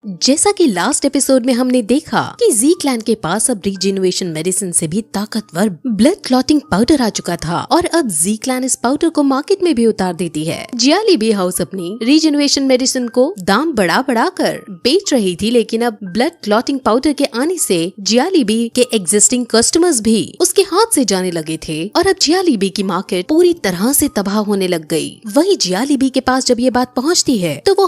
जैसा कि last episode में हमने देखा कि जी क्लैन के पास अब रीजेन्युएशन मेडिसिन से भी ताकतवर ब्लड क्लॉटिंग पाउडर आ चुका था और अब जी क्लैन इस पाउडर को मार्केट में भी उतार देती है। जियालीबी हाउस अपनी रीजेन्युएशन मेडिसिन को दाम बढ़ा कर बेच रही थी, लेकिन अब ब्लड क्लॉटिंग पाउडर के आने से जियालीबी के एग्जिस्टिंग कस्टमर्स भी उसके हाथ से जाने लगे थे और अब जियालीबी की मार्केट पूरी तरह से तबाह होने लग गई। वहीं जियालीबी के पास जब ये बात पहुँचती है तो वो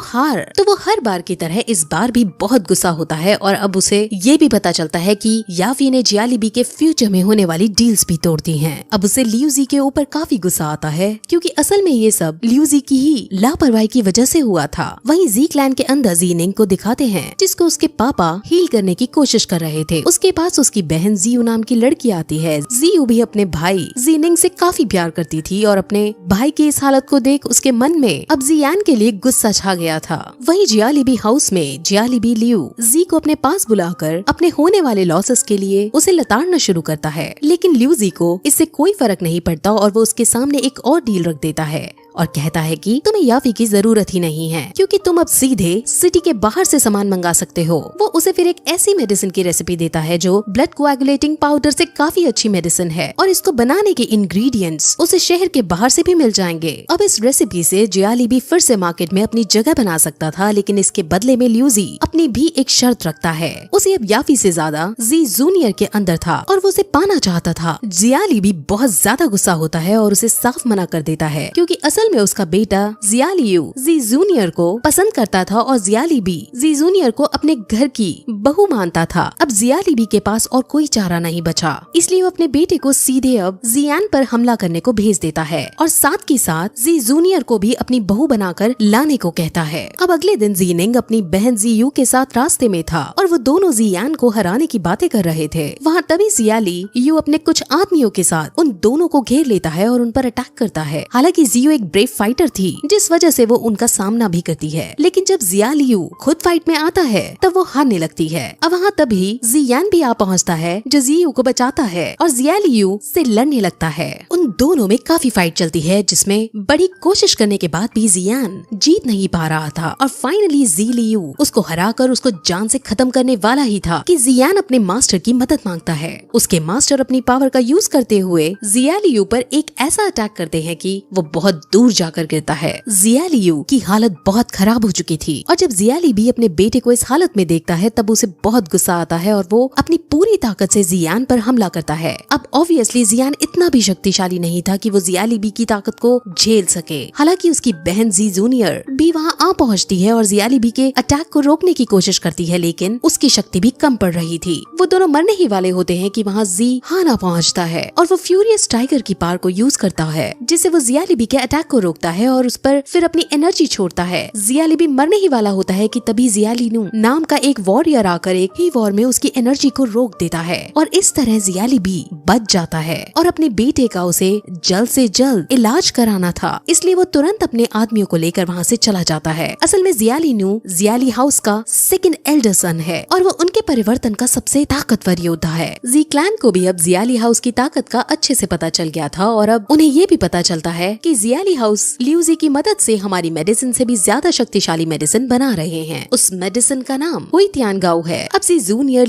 हर बार की तरह इस बार भी बहुत गुस्सा होता है और अब उसे ये भी पता चलता है कि यावी ने जियालीबी के फ्यूचर में होने वाली डील्स भी तोड़ दी हैं। अब उसे लियूजी के ऊपर काफी गुस्सा आता है क्योंकि असल में ये सब लियूजी की ही लापरवाही की वजह से हुआ था। वहीं जी क्लैन के अंदर जीनिंग को दिखाते हैं जिसको उसके पापा हील करने की कोशिश कर रहे थे। उसके पास उसकी बहन जियू नाम की लड़की आती है। जियू भी अपने भाई जीनिंग से काफी प्यार करती थी और अपने भाई की इस हालत को देख उसके मन में अब जियान के लिए गुस्सा छा गया था। वहीं जियालीबी हाउस में जियालीबी लियू जी को अपने पास बुलाकर अपने होने वाले लॉसेस के लिए उसे लताड़ना शुरू करता है, लेकिन लियू जी को इससे कोई फर्क नहीं पड़ता और वो उसके सामने एक और डील रख देता है और कहता है कि तुम्हें यावी की जरूरत ही नहीं है क्योंकि तुम अब सीधे सिटी के बाहर से सामान मंगा सकते हो। वो उसे फिर एक ऐसी मेडिसिन की रेसिपी देता है जो ब्लड कोएगुलेटिंग पाउडर से काफी अच्छी मेडिसिन है और इसको बनाने के इंग्रेडिएंट्स उसे शहर के बाहर से भी मिल जाएंगे। अब इस रेसिपी से जियालीबी फिर से मार्केट में अपनी जगह बना सकता था, लेकिन इसके बदले में लियूजी अपनी भी एक शर्त रखता है। उसे अब यावी से ज्यादा जी जूनियर के अंदर था और वो उसे पाना चाहता था। जियालीबी बहुत ज्यादा गुस्सा होता है और उसे साफ मना कर देता है क्योंकि असल में उसका बेटा जियालियू जी जूनियर को पसंद करता था और जियालीबी जी जूनियर को अपने घर की बहू मानता था। अब जियालीबी के पास और कोई चारा नहीं बचा, इसलिए वो अपने बेटे को सीधे अब जियान पर हमला करने को भेज देता है और साथ के साथ जी जूनियर को भी अपनी बहू बनाकर लाने को कहता है। अब अगले दिन जीनिंग अपनी बहन जियू के साथ रास्ते में था और वो दोनों जियान को हराने की बातें कर रहे थे। वहाँ तभी जियाली यू अपने कुछ आदमियों के साथ उन दोनों को घेर लेता है और उन पर अटैक करता है। हालांकि जियू एक ब्रेव फाइटर थी जिस वजह से वो उनका सामना भी करती है, लेकिन जब जियालियू खुद फाइट में आता है तब वो हारने लगती है। अब वहाँ तभी जियान भी आ पहुँचता है जो जियू को बचाता है और जियालियू से लड़ने लगता है। उन दोनों में काफी फाइट चलती है जिसमें बड़ी कोशिश करने के बाद भी जियान जीत नहीं पा रहा था और फाइनली जियालियू उसको हराकर उसको जान से खत्म करने वाला ही था कि जियान अपने मास्टर की मदद मांगता है। उसके मास्टर अपनी पावर का यूज करते हुए जियालियू पर एक ऐसा अटैक करते हैं कि वो बहुत दूर जाकर गिरता है। जियालियू की हालत बहुत खराब हो चुकी थी और जब जियालीबी अपने बेटे को इस हालत में देखता है तब उसे बहुत गुस्सा आता है और वो अपनी पूरी ताकत से जियान पर हमला करता है। अब ऑब्वियसली जियान इतना भी शक्तिशाली नहीं था कि वो जियालीबी की ताकत को झेल सके। हालांकि उसकी बहन जी जूनियर भी वहाँ आ पहुँचती है और जियालीबी के अटैक को रोकने की कोशिश करती है, लेकिन उसकी शक्ति भी कम पड़ रही थी। वो दोनों मरने ही वाले होते हैं कि वहाँ जी हाना पहुँचता है और वो फ्यूरियस टाइगर की पावर को यूज करता है जिससे वो जियालीबी के अटैक को रोकता है और उस पर फिर अपनी एनर्जी छोड़ता है। जियालीबी मरने ही वाला होता है कि तभी जियालीनू नाम का एक वॉरियर आकर एक ही वॉर में उसकी एनर्जी को रोक देता है और इस तरह जियालीबी बच जाता है और अपने बेटे का उसे जल्द से जल्द इलाज कराना था, इसलिए वो तुरंत अपने आदमियों को लेकर वहाँ से चला जाता है। असल में जियालीनू जियाली हाउस का सेकंड एल्डर सन है और वो उनके परिवर्तन का सबसे ताकतवर योद्धा है। जी क्लैन को भी अब जियाली हाउस की ताकत का अच्छे से पता चल गया था और अब उन्हें ये भी पता चलता है कि जियाली हाउस लियूजी की मदद से हमारी मेडिसिन से भी ज्यादा शक्तिशाली मेडिसिन बना रहे हैं। उस मेडिसिन का नाम हुईतियानगाओ है। अब जी जूनियर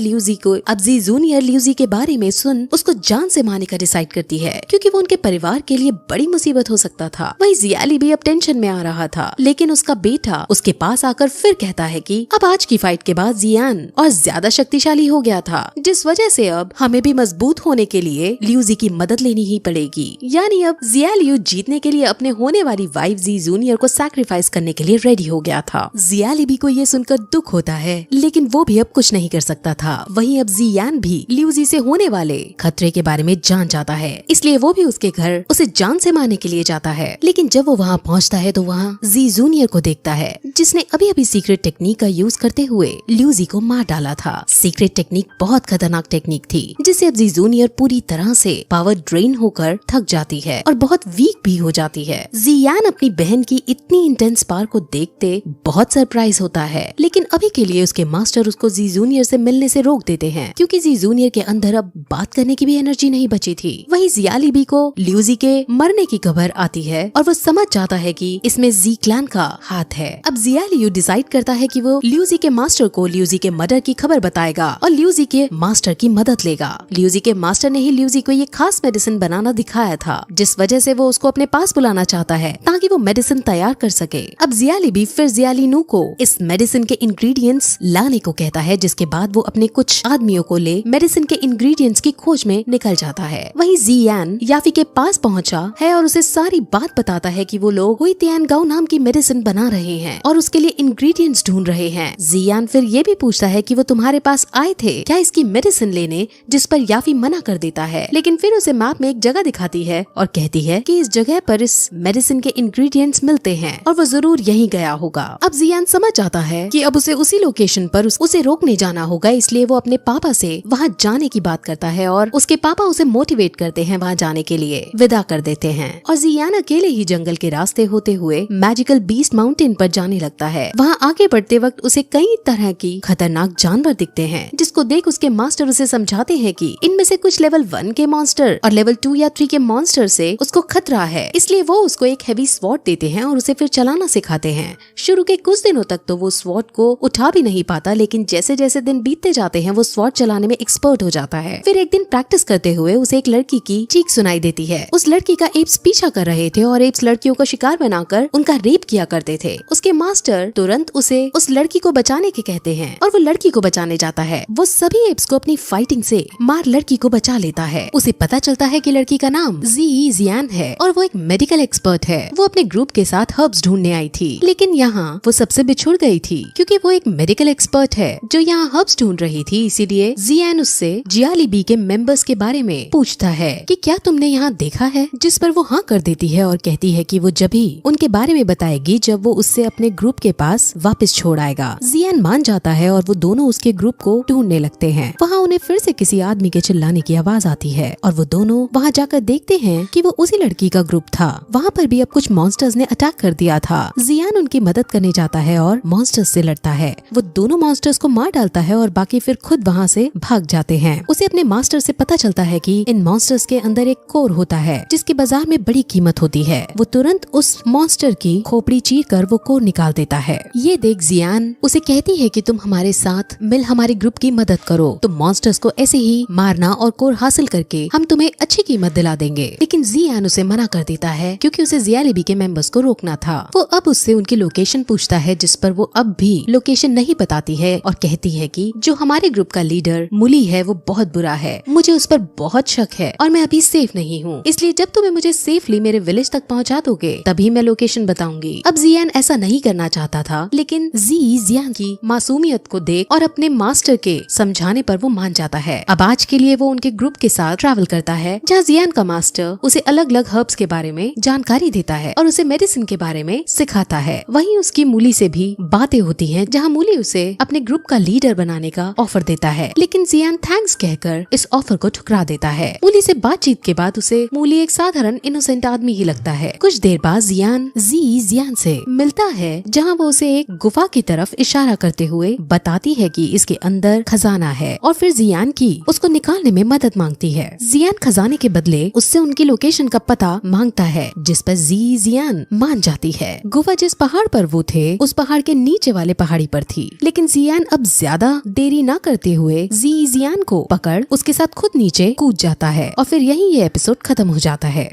लियूजी के बारे में सुन उसको जान से मारने का डिसाइड करती है क्योंकि वो उनके परिवार के लिए बड़ी मुसीबत हो सकता था। वही जियाली भी अब टेंशन में आ रहा था, लेकिन उसका बेटा उसके पास आकर फिर कहता है कि अब आज की फाइट के बाद जियान और ज्यादा शक्तिशाली हो गया था, जिस वजह से अब हमें भी मजबूत होने के लिए लियूजी की मदद लेनी ही पड़ेगी। यानी अब जियालियू जीतने के लिए अपने होने वाली वाइफ जी जूनियर को सैक्रिफाइस करने के लिए रेडी हो गया था। जियालीबी को ये सुनकर दुख होता है, लेकिन वो भी अब कुछ नहीं कर सकता था। वहीं अब जियान भी लियूजी से होने वाले खतरे के बारे में जान जाता है, इसलिए वो भी उसके घर उसे जान से मारने के लिए जाता है। लेकिन जब वो वहाँ पहुँचता है तो वहाँ जी जूनियर को देखता है जिसने अभी अभी सीक्रेट टेक्निक का यूज करते हुए लियूजी को मार डाला था। सीक्रेट टेक्निक बहुत खतरनाक टेक्निक थी जिससे अब जी जूनियर पूरी तरह से पावर ड्रेन होकर थक जाती है और बहुत वीक भी हो जाती है। जियान अपनी बहन की इतनी इंटेंस पावर को देखते बहुत सरप्राइज होता है, लेकिन अभी के लिए उसके मास्टर उसको जी जूनियर से मिलने से रोक देते हैं क्योंकि जी जूनियर के अंदर अब बात करने की भी एनर्जी नहीं बची थी। वहीं जियालीबी को ल्यूजी के मरने की खबर आती है और वो समझ जाता है कि इसमें जी क्लैन का हाथ है। अब जियालियू डिसाइड करता है कि वो ल्यूजी के मास्टर को ल्यूजी के मर्डर की खबर बताएगा और ल्यूजी के मास्टर की मदद लेगा। ल्यूजी के मास्टर ने ही ल्यूजी को ये खास मेडिसिन बनाना दिखाया था, जिस वजह से वो उसको अपने पास बुलाना चाहता है ताकि वो मेडिसिन तैयार कर सके। अब जियालीबी फिर जियालिनू को इस मेडिसिन के इंग्रेडिएंट्स लाने को कहता है, जिसके बाद वो अपने कुछ आदमियों को ले मेडिसिन के इंग्रेडिएंट्स की खोज में निकल जाता है। वहीं जियान याफी के पास पहुंचा है और उसे सारी बात बताता है कि वो लोग हुई तियान गाओ नाम की मेडिसिन बना रहे हैं और उसके लिए इंग्रेडिएंट्स ढूंढ रहे हैं। जियान फिर ये भी पूछता है कि वो तुम्हारे पास आए थे क्या इसकी मेडिसिन लेने, जिस पर याफी मना कर देता है, लेकिन फिर उसे मैप में एक जगह दिखाती है और कहती है कि इस जगह पर इस मेडिसिन के इंग्रेडिएंट्स मिलते हैं और वो जरूर यहीं गया होगा। अब जियान समझ जाता है कि अब उसे उसी लोकेशन पर उसे रोकने जाना होगा, इसलिए वो अपने पापा से वहाँ जाने की बात करता है और उसके पापा उसे मोटिवेट करते हैं वहाँ जाने के लिए, विदा कर देते हैं और जियान अकेले ही जंगल के रास्ते होते हुए मैजिकल बीस्ट माउंटेन पर जाने लगता है। वहाँ आगे बढ़ते वक्त उसे कई तरह की खतरनाक जानवर दिखते हैं, जिसको देख उसके मास्टर उसे समझाते हैं कि इनमें से कुछ लेवल 1 के मॉन्स्टर और लेवल 2 या 3 के मॉन्स्टर से उसको खतरा है, इसलिए वो उसको एक हेवी स्वॉर्ड देते हैं और उसे फिर चलाना सिखाते हैं। शुरू के कुछ दिनों तक तो वो स्वॉर्ड को उठा भी नहीं पाता, लेकिन जैसे जैसे दिन बीतते जाते हैं वो स्वॉर्ड चलाने में एक्सपर्ट हो जाता है। फिर एक दिन प्रैक्टिस करते हुए उसे एक लड़की की चीख सुनाई देती है। उस लड़की का एप्स पीछा कर रहे थे और एप्स लड़कियों का शिकार बनाकर उनका रेप किया करते थे। उसके मास्टर तुरंत उसे उस लड़की को बचाने के कहते हैं और वो लड़की को बचाने जाता है। वो सभी एप्स को अपनी फाइटिंग से मार लड़की को बचा लेता है। उसे पता चलता है कि लड़की का नाम जियान है और वो एक मेडिकल एक्सपर्ट है। वो अपने ग्रुप के साथ हर्ब्स ढूंढने आई थी, लेकिन यहाँ वो सबसे बिछुड़ गई थी क्योंकि वो एक मेडिकल एक्सपर्ट है जो यहाँ हर्ब्स ढूंढ रही थी। इसीलिए जियान उससे जियालीबी के मेंबर्स के बारे में पूछता है कि क्या तुमने यहाँ देखा है, जिस पर वो हाँ कर देती है और कहती है कि वो जब ही उनके बारे में बताएगी जब वो उससे अपने ग्रुप के पास वापस छोड़ आएगा। जियान मान जाता है और वो दोनों उसके ग्रुप को ढूंढने लगते हैं। वहाँ उन्हें फिर से किसी आदमी के चिल्लाने की आवाज आती है और वो दोनों वहाँ जाकर देखते हैं कि वो उसी लड़की का ग्रुप था। वहाँ पर भी अब कुछ मॉन्स्टर्स ने अटैक कर दिया था। जियान उनकी मदद करने जाता है और मॉन्स्टर्स से लड़ता है। वो दोनों मॉन्स्टर्स को मार डालता है और बाकी फिर खुद वहाँ से भाग जाते हैं। उसे अपने मास्टर से पता चलता है कि इन मॉन्स्टर्स के अंदर एक कोर होता है जिसकी बाजार में बड़ी कीमत होती है। वो तुरंत उस मॉन्स्टर की खोपड़ी चीर कर वो कोर निकाल देता है। ये देख जियान उसे कहती है कि तुम हमारे साथ मिल हमारे ग्रुप की मदद करो, तुम मॉन्स्टर्स को ऐसे ही मारना और कोर हासिल करके हम तुम्हें अच्छी कीमत दिला देंगे। लेकिन जियान उसे मना कर देता है क्योंकि उसे जियालीबी के मेंबर्स को रोकना था। वो अब उससे उनकी लोकेशन पूछता है, जिस पर वो अब भी लोकेशन नहीं बताती है और कहती है कि जो हमारे ग्रुप का लीडर मुली है वो बहुत बुरा है, मुझे उस पर बहुत शक है और मैं अभी सेफ नहीं हूँ, इसलिए जब तुम्हें मुझे सेफली मेरे विलेज तक पहुँचा दोगे तभी मैं लोकेशन बताऊंगी। अब जियान ऐसा नहीं करना चाहता था, लेकिन जियान की मासूमियत को देख और अपने मास्टर के समझाने पर वो मान जाता है। अब आज के लिए वो उनके ग्रुप के साथ ट्रैवल करता है, जहाँ जियान का मास्टर उसे अलग अलग हर्ब्स के बारे में जानकारी देता है और उसे मेडिसिन के बारे में सिखाता है। वहीं उसकी मूली से भी बातें होती हैं, जहाँ मूली उसे अपने ग्रुप का लीडर बनाने का ऑफर देता है, लेकिन जियान थैंक्स कहकर इस ऑफर को ठुकरा देता है। मूली से बातचीत के बाद उसे मूली एक साधारण इनोसेंट आदमी ही लगता है। कुछ देर बाद जियान से मिलता है, जहाँ वो उसे एक गुफा की तरफ इशारा करते हुए बताती है कि इसके अंदर खजाना है और फिर जियान की उसको निकालने में मदद मांगती है। जियान खजाने के बदले उससे उनकी लोकेशन का पता मांगता है, जिस पर जियान मान जाती है। गुफा जिस पहाड़ पर वो थे उस पहाड़ के नीचे वाले पहाड़ी पर थी, लेकिन जियान अब ज्यादा देरी न करते हुए जियान को पकड़ उसके साथ खुद नीचे कूद जाता है और फिर यही ये एपिसोड खत्म हो जाता है।